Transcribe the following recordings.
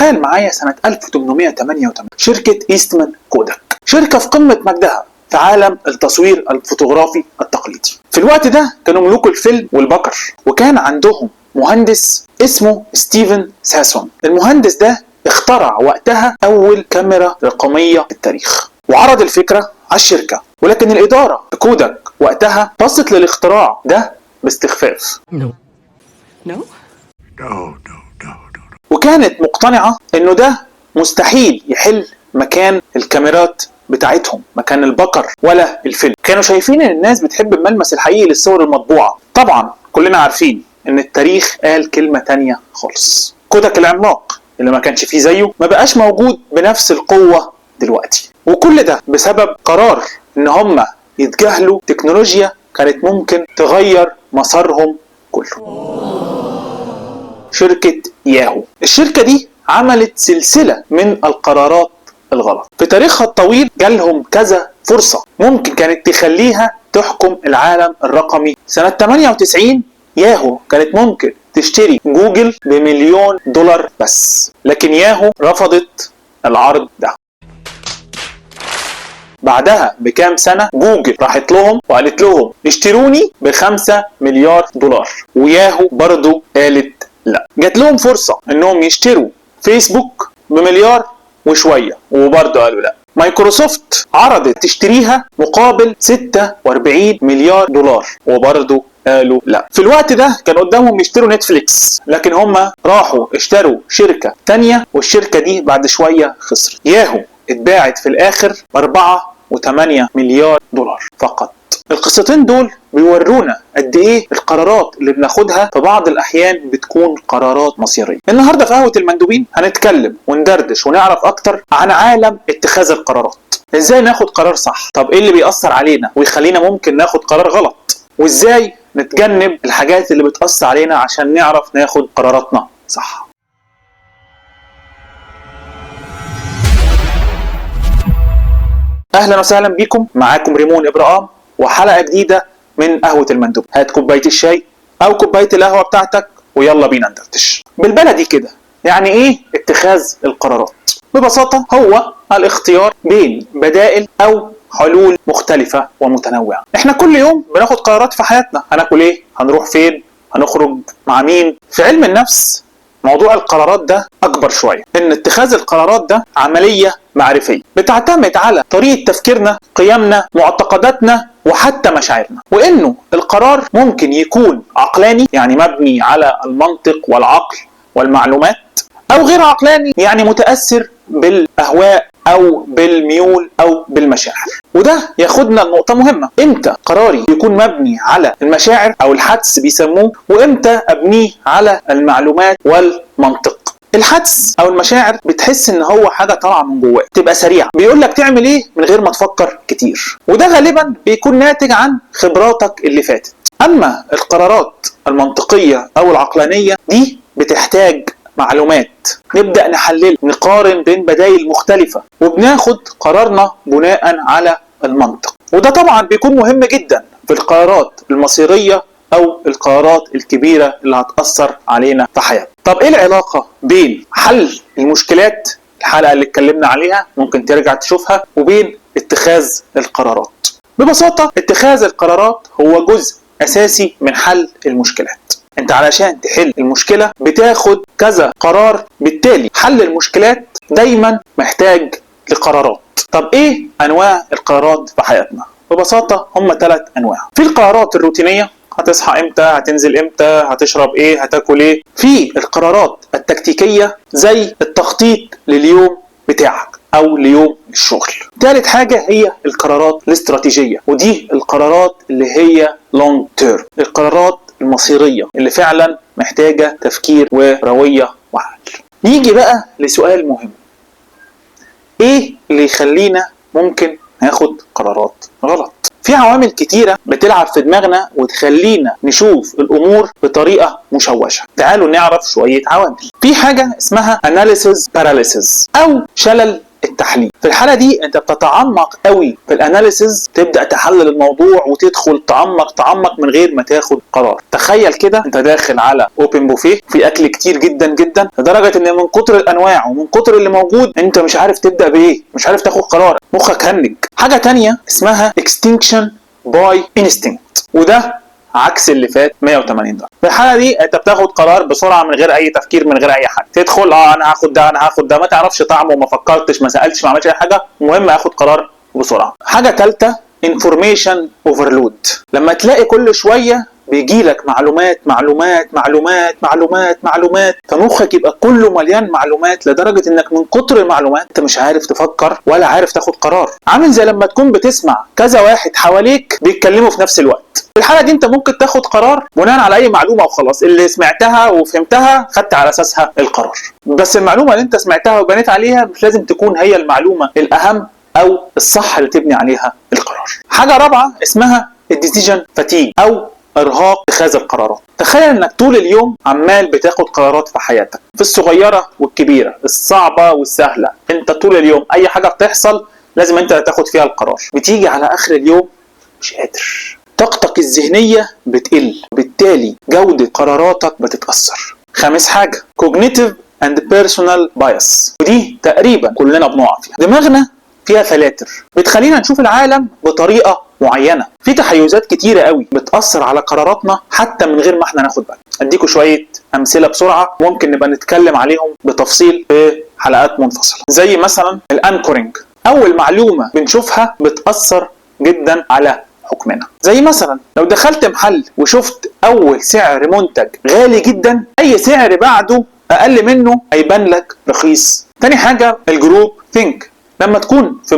تخيل معايا سنة 1888 شركة إيستمان كوداك، شركة في قمة مجدها في عالم التصوير الفوتوغرافي التقليدي. في الوقت ده كانوا ملوك الفيلم والبكر، وكان عندهم مهندس اسمه ستيفن ساسون. المهندس ده اخترع وقتها أول كاميرا رقمية في التاريخ، وعرض الفكرة على الشركة، ولكن الإدارة في كوداك وقتها بصت للاختراع ده باستخفاف. وكانت مقتنعة إنه ده مستحيل يحل مكان الكاميرات بتاعتهم، مكان البكر ولا الفيلم. كانوا شايفين ان الناس بتحب الملمس الحقيقي للصور المطبوعة. طبعا كلنا عارفين ان التاريخ قال كلمة تانية خالص. كوداك العملاق اللي ما كانش فيه زيه ما بقاش موجود بنفس القوة دلوقتي، وكل ده بسبب قرار ان هم يتجاهلوا تكنولوجيا كانت ممكن تغير مسارهم كله. شركة ياهو. الشركة دي عملت سلسلة من القرارات الغلط. في تاريخها الطويل جالهم كذا فرصة ممكن كانت تخليها تحكم العالم الرقمي. سنة 98 ياهو كانت ممكن تشتري جوجل ب1 مليون دولار بس، لكن ياهو رفضت العرض ده. بعدها بكام سنة جوجل راحت لهم وقالت لهم اشتروني ب5 مليار دولار، وياهو برضو قالت لا. جات لهم فرصة انهم يشتروا فيسبوك ب1 وشوية وبرضو قالوا لا. مايكروسوفت عرضت تشتريها مقابل 46 مليار دولار وبرضو قالوا لا. في الوقت ده كان قدامهم يشتروا نتفليكس، لكن هم راحوا اشتروا شركة تانية، والشركة دي بعد شوية خسرت. ياهو اتباعت في الاخر ب4.8 مليار دولار فقط. القصتين دول بيورونا قد ايه القرارات اللي بناخدها في بعض الاحيان بتكون قرارات مصيرية. النهارده في قهوة المندوبين هنتكلم وندردش ونعرف اكتر عن عالم اتخاذ القرارات. ازاي ناخد قرار صح؟ طب ايه اللي بيأثر علينا ويخلينا ممكن ناخد قرار غلط؟ وازاي نتجنب الحاجات اللي بتأثر علينا عشان نعرف ناخد قراراتنا صح؟ اهلا وسهلا بكم، معاكم ريمون ابراهام وحلقة جديدة من قهوة المندوب. هات كوباية الشاي او كوباية القهوة بتاعتك ويلا بينا ندردش. بالبلدي كده يعني ايه اتخاذ القرارات؟ ببساطة هو الاختيار بين بدائل او حلول مختلفة ومتنوعة. احنا كل يوم بناخد قرارات في حياتنا، هناكل ايه، هنروح فين، هنخرج مع مين. في علم النفس موضوع القرارات ده اكبر شوية، ان اتخاذ القرارات ده عملية معرفية بتعتمد على طريقة تفكيرنا، قيمنا، معتقداتنا، وحتى مشاعرنا. وانه القرار ممكن يكون عقلاني يعني مبني على المنطق والعقل والمعلومات، او غير عقلاني يعني متأثر بالاهواء او بالميول او بالمشاعر. وده ياخدنا لنقطة مهمة، امتى قراري يكون مبني على المشاعر او الحدس بيسموه، وامتى ابنيه على المعلومات والمنطق. الحدس او المشاعر بتحس ان هو حاجة طالعة من جواك، تبقى سريعة، بيقول لك تعمل ايه من غير ما تفكر كتير، وده غالبا بيكون ناتج عن خبراتك اللي فاتت. اما القرارات المنطقية او العقلانية دي بتحتاج معلومات، نبدأ نحلل، نقارن بين بدائل مختلفة، وبناخد قرارنا بناء على المنطق. وده طبعا بيكون مهم جدا في القرارات المصيرية او القرارات الكبيرة اللي هتأثر علينا في حياتنا. طب ايه العلاقة بين حل المشكلات، الحلقة اللي اتكلمنا عليها ممكن ترجع تشوفها، وبين اتخاذ القرارات؟ ببساطة اتخاذ القرارات هو جزء اساسي من حل المشكلات. انت علشان تحل المشكلة بتاخد كذا قرار، بالتالي حل المشكلات دايما محتاج لقرارات. طب ايه انواع القرارات في حياتنا؟ ببساطة هم 3 انواع. في القرارات الروتينية، هتصحى امتى، هتنزل امتى، هتشرب ايه، هتاكل ايه. في القرارات التكتيكية زي التخطيط لليوم بتاعك او ليوم الشغل. ثالث حاجة هي القرارات الاستراتيجية، ودي القرارات اللي هي لونج تيرم، القرارات المصيرية اللي فعلا محتاجة تفكير وروية وعقل. نيجي بقى لسؤال مهم، ايه اللي يخلينا ممكن ناخد قرارات غلط؟ في عوامل كتيرة بتلعب في دماغنا وتخلينا نشوف الامور بطريقة مشوشة. تعالوا نعرف شوية عوامل. في حاجة اسمها analysis paralysis او شلل التحليل. في الحالة دي انت بتتعمق قوي في الاناليسز، تبدأ تحلل الموضوع وتدخل تعمق من غير ما تاخد قرار. تخيل كده انت داخل على اوبن بوفيه في اكل كتير جدا جدا، لدرجة ان من كتر الانواع ومن كتر اللي موجود انت مش عارف تبدأ بايه، مش عارف تاخد قرار، مخك هنج. حاجة تانية اسمها extinction by instinct، وده عكس اللي فات 180 درجه. في الحاله دي انت بتاخد قرار بسرعه من غير اي تفكير، من غير اي حاجه، تدخل انا هاخد ده، ما تعرفش طعمه وما فكرتش ما سالتش ما عملتش اي حاجه، المهم اخد قرار بسرعه. حاجه ثالثه information overload، لما تلاقي كل شويه بيجي لك معلومات معلومات معلومات معلومات معلومات، فمخك يبقى كله مليان معلومات لدرجه انك من كتر المعلومات انت مش عارف تفكر ولا عارف تاخد قرار. عامل زي لما تكون بتسمع كذا واحد حواليك بيتكلموا في نفس الوقت. في الحاله دي انت ممكن تاخد قرار بناء على اي معلومه وخلاص، اللي سمعتها وفهمتها خدت على اساسها القرار، بس المعلومه اللي انت سمعتها وبنيت عليها مش لازم تكون هي المعلومه الاهم او الصح اللي تبني عليها القرار. حاجه رابعه اسمها الديسيجن فاتيج او ارهاق اتخاذ القرارات. تخيل انك طول اليوم عمال بتاخد قرارات في حياتك، في الصغيره والكبيره، الصعبه والسهله، انت طول اليوم اي حاجه بتحصل لازم انت تاخد فيها القرار. بتيجي على اخر اليوم مش قادر، طاقتك الذهنيه بتقل، بالتالي جوده قراراتك بتتاثر. خامس حاجه cognitive and personal bias، ودي تقريبا كلنا بنقع فيها. دماغنا فيها فلاتر بتخلينا نشوف العالم بطريقه معينه، في تحيزات كتيره قوي بتاثر على قراراتنا حتى من غير ما احنا ناخد بالنا. اديكم شويه امثله بسرعه ممكن نبقى نتكلم عليهم بتفصيل في حلقات منفصله، زي مثلا الانكورنج. اول معلومه بنشوفها بتاثر جدا على حكمنا، زي مثلا لو دخلت محل وشفت اول سعر منتج غالي جدا، اي سعر بعده اقل منه هيبان لك رخيص. تاني حاجه الجروب ثينك، لما تكون في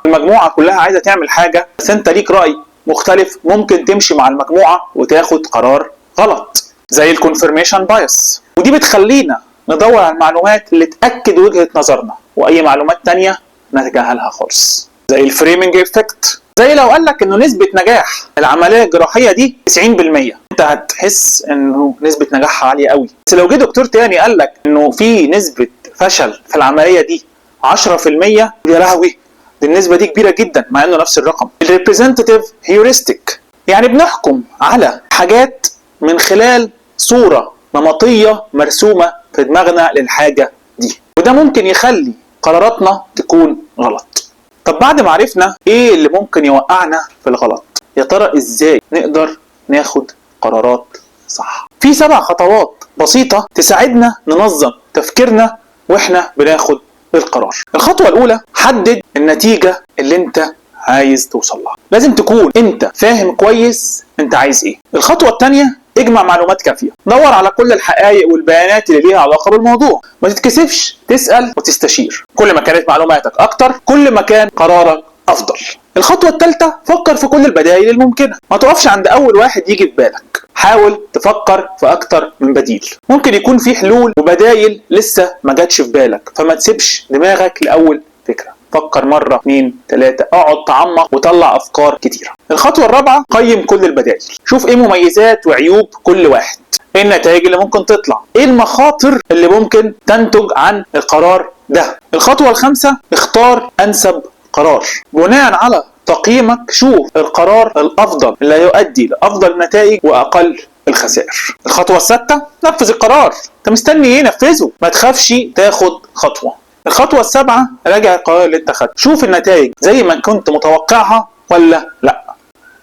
المجموعه كلها عايزه تعمل حاجه بس انت ليك راي مختلف، ممكن تمشي مع المجموعه وتاخد قرار غلط، زي الكونفيرميشن بايس، ودي بتخلينا ندور على المعلومات اللي تاكد وجهه نظرنا واي معلومات تانية نتجاهلها خالص، زي الفريمنج افكت. زي لو قال لك انه نسبه نجاح العمليه الجراحيه دي 90%، انت هتحس انه نسبه نجاحها عاليه قوي. بس لو جه دكتور تاني قال لك انه في نسبه فشل في العمليه دي 10%، يا لهوي دي النسبه دي كبيره جدا مع انه نفس الرقم. الريبريزنتيف هيورستيك، يعني بنحكم على حاجات من خلال صوره نمطيه مرسومه في دماغنا للحاجه دي، وده ممكن يخلي قراراتنا تكون غلط. طب بعد ما عرفنا ايه اللي ممكن يوقعنا في الغلط، يا ترى ازاي نقدر ناخد قرارات صح؟ في 7 خطوات بسيطه تساعدنا ننظم تفكيرنا واحنا بناخد القرار. الخطوه الاولى، حدد النتيجه اللي انت عايز توصل لها، لازم تكون انت فاهم كويس انت عايز ايه. الخطوه الثانيه، اجمع معلومات كافيه، دور على كل الحقائق والبيانات اللي ليها علاقه بالموضوع، ما تتكسفش تسال وتستشير. كل ما كانت معلوماتك اكتر كل ما كان قرارك افضل. الخطوه الثالثه، فكر في كل البدائل الممكنه، ما تقفش عند اول واحد يجي في بالك، حاول تفكر في اكتر من بديل. ممكن يكون في حلول وبدائل لسه ما جاتش في بالك، فما تسيبش دماغك لاول فكره، فكر مرة 2 3، اقعد تعمق وطلع افكار كتيرة. الخطوة الرابعة، قيم كل البدائل، شوف ايه مميزات وعيوب كل واحد، ايه النتائج اللي ممكن تطلع، ايه المخاطر اللي ممكن تنتج عن القرار ده. الخطوة الخامسة، اختار انسب قرار، بناء على تقييمك شوف القرار الافضل اللي هيؤدي لافضل النتائج واقل الخسائر. الخطوة السادسة، نفذ القرار، انت مستني ايه؟ نفذه، ما تخافش تاخد خطوة. الخطوة السابعة، راجع القرار اللي انت خدته، شوف النتائج زي ما كنت متوقعها ولا لا.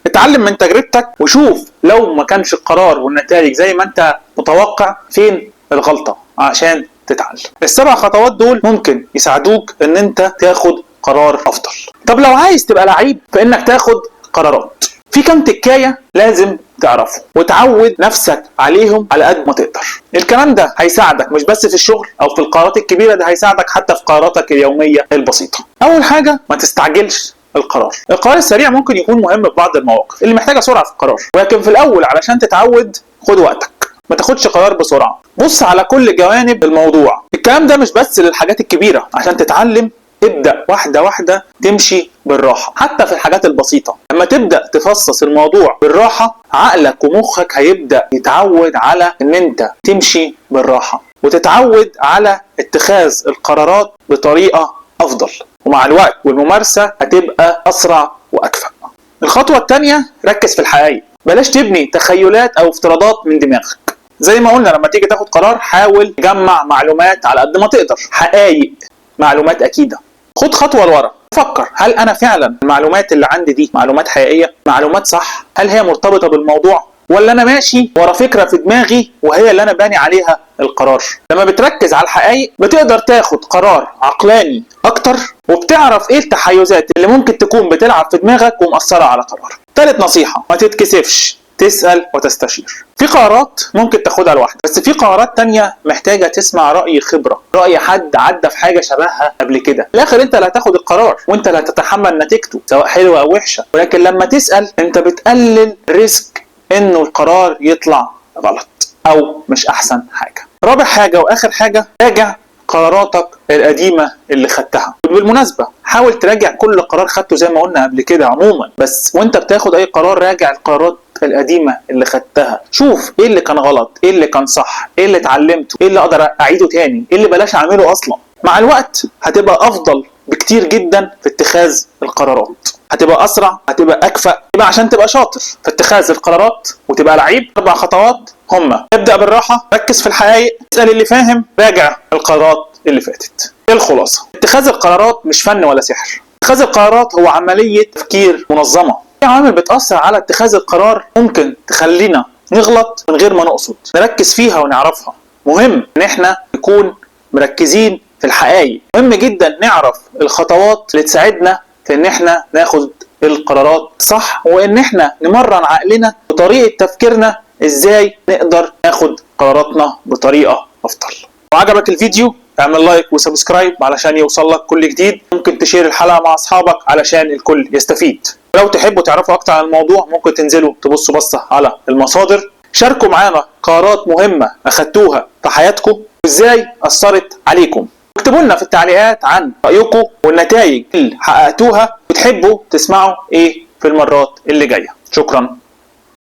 اتعلم من تجربتك وشوف لو ما كانش القرار والنتائج زي ما انت متوقع فين الغلطة عشان تتعلم. ال7 خطوات دول ممكن يساعدوك ان انت تاخد قرار افضل. طب لو عايز تبقى لعيب في انك تاخد قرارات، في كام تكاية لازم تعرفه وتعود نفسك عليهم على قد ما تقدر. الكلام ده هيساعدك مش بس في الشغل او في القرارات الكبيرة، ده هيساعدك حتى في قراراتك اليومية البسيطة. اول حاجة، ما تستعجلش القرار السريع ممكن يكون مهم في بعض المواقف اللي محتاجة سرعة في القرار، ولكن في الاول علشان تتعود خد وقتك، ما تاخدش قرار بسرعة، بص على كل جوانب الموضوع. الكلام ده مش بس للحاجات الكبيرة، عشان تتعلم ابدأ واحدة واحدة، تمشي بالراحة حتى في الحاجات البسيطة. لما تبدأ تفصص الموضوع بالراحة، عقلك ومخك هيبدأ يتعود على ان انت تمشي بالراحة، وتتعود على اتخاذ القرارات بطريقة افضل. افضل، ومع الوقت والممارسة هتبقى اسرع واكفأ. الخطوة التانية، ركز في الحقائق. بلاش تبني تخيلات او افتراضات من دماغك. زي ما قلنا لما تيجي تاخد قرار حاول تجمع معلومات على قد ما تقدر، حقائق، معلومات اكيدة. خد خطوة لورا، فكر هل انا فعلا المعلومات اللي عندي دي معلومات حقيقية، معلومات صح؟ هل هي مرتبطة بالموضوع ولا انا ماشي ورا فكرة في دماغي وهي اللي انا باني عليها القرار؟ لما بتركز على الحقائق بتقدر تاخد قرار عقلاني اكتر، وبتعرف ايه التحيزات اللي ممكن تكون بتلعب في دماغك ومأثرة على قرارك. ثالث نصيحة، ما تتكسفش، تسأل وتستشير. في قرارات ممكن تاخدها لوحدك، بس في قرارات تانية محتاجة تسمع رأي خبرة، رأي حد عدى في حاجة شبهها قبل كده. في الآخر انت اللي هتاخد القرار وانت اللي هتتحمل نتيجته سواء حلوة او وحشة، ولكن لما تسأل انت بتقلل ريسك انه القرار يطلع غلط او مش احسن حاجة. رابع حاجة واخر حاجة، راجع قراراتك القديمة اللي خدتها. بالمناسبة حاول تراجع كل قرار خدته زي ما قلنا قبل كده عموما، بس وانت بتاخد اي قرار راجع القرارات القديمة اللي خدتها، شوف ايه اللي كان غلط، ايه اللي كان صح، ايه اللي اتعلمته، ايه اللي اقدر اعيده تاني، ايه اللي بلاش اعمله اصلا. مع الوقت هتبقى افضل بكتير جدا في اتخاذ القرارات، هتبقى اسرع، هتبقى اكفأ. يبقى عشان تبقى شاطر في اتخاذ القرارات وتبقى لعيب، 4 خطوات هما: ابدأ بالراحة، ركز في الحقائق، اسأل اللي فاهم، راجع القرارات اللي فاتت. ايه الخلاصة؟ اتخاذ القرارات مش فن ولا سحر. اتخاذ القرارات هو عملية تفكير منظمة. في عوامل بتأثر على اتخاذ القرار ممكن تخلينا نغلط من غير ما نقصد، نركز فيها ونعرفها. مهم ان احنا نكون مركزين في الحقائق. مهم جدا نعرف الخطوات اللي تساعدنا في ان احنا ناخد القرارات صح، وان احنا نمرن عقلنا وطريقة تفكيرنا ازاي نقدر ناخد قراراتنا بطريقة افضل. وعجبك الفيديو اعمل لايك وسبسكرايب علشان يوصل لك كل جديد. ممكن تشير الحلقة مع اصحابك علشان الكل يستفيد. لو تحبوا تعرفوا اكتر عن الموضوع ممكن تنزلوا تبصوا بصة على المصادر. شاركوا معانا قرارات مهمة اخدتوها في حياتكم وازاي اثرت عليكم. اكتبوا لنا في التعليقات عن رأيكم والنتائج اللي حققتوها، وتحبوا تسمعوا ايه في المرات اللي جاية. شكرا.